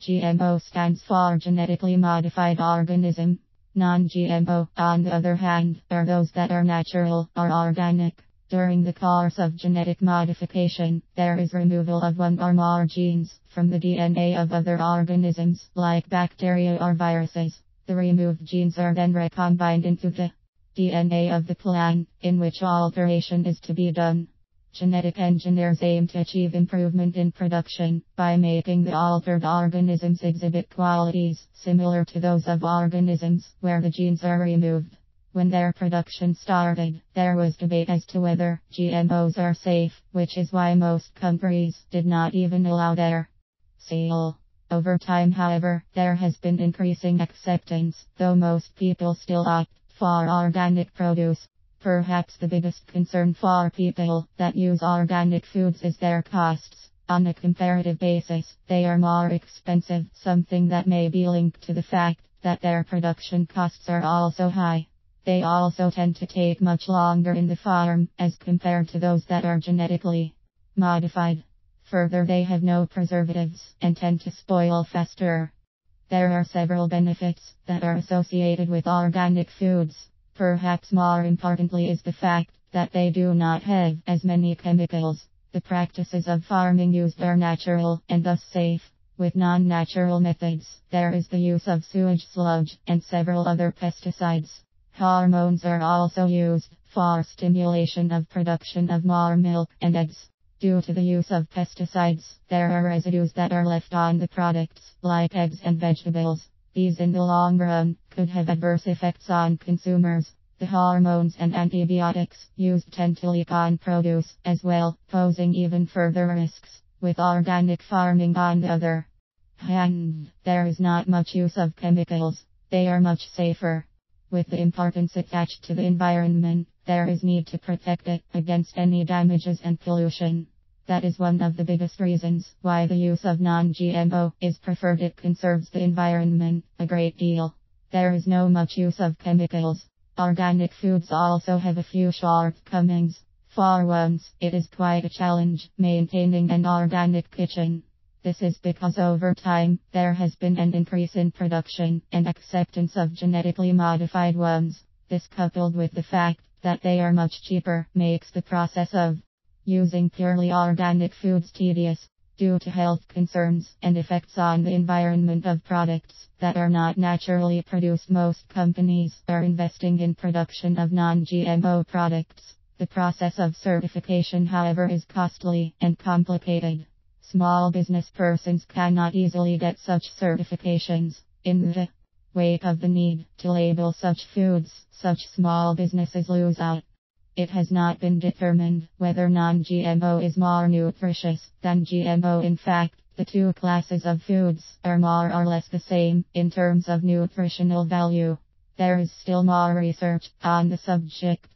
GMO stands for genetically modified organism. Non-GMO, on the other hand, are those that are natural or organic. During the course of genetic modification, there is removal of one or more genes from the DNA of other organisms, like bacteria or viruses. The removed genes are then recombined into the DNA of the plant, in which alteration is to be done. Genetic engineers aim to achieve improvement in production by making the altered organisms exhibit qualities similar to those of organisms where the genes are removed. When their production started, there was debate as to whether GMOs are safe, which is why most countries did not even allow their sale. Over time, however, there has been increasing acceptance, though most people still opt for organic produce. Perhaps the biggest concern for people that use organic foods is their costs. On a comparative basis, they are more expensive, something that may be linked to the fact that their production costs are also high. They also tend to take much longer in the farm as compared to those that are genetically modified. Further, they have no preservatives and tend to spoil faster. There are several benefits that are associated with organic foods. Perhaps more importantly is the fact that they do not have as many chemicals. The practices of farming used are natural and thus safe. With non-natural methods, there is the use of sewage sludge and several other pesticides. Hormones are also used for stimulation of production of more milk and eggs. Due to the use of pesticides, there are residues that are left on the products, like eggs and vegetables. These in the long run could have adverse effects on consumers. The hormones and antibiotics used tend to leak on produce as well, posing even further risks. With organic farming on the other hand, there is not much use of chemicals. They are much safer. With the importance attached to the environment, there is need to protect it against any damages and pollution. That is one of the biggest reasons why the use of non-GMO is preferred. It conserves the environment a great deal. There is no much use of chemicals. Organic foods also have a few shortcomings. For once, it is quite a challenge maintaining an organic kitchen. This is because over time, there has been an increase in production and acceptance of genetically modified ones. This, coupled with the fact that they are much cheaper, makes the process of using purely organic foods tedious. Due to health concerns and effects on the environment of products that are not naturally produced, most companies are investing in production of non-GMO products. The process of certification, however, is costly and complicated. Small business persons cannot easily get such certifications. In the wake of the need to label such foods, such small businesses lose out. It has not been determined whether non-GMO is more nutritious than GMO. In fact, the two classes of foods are more or less the same in terms of nutritional value. There is still more research on the subject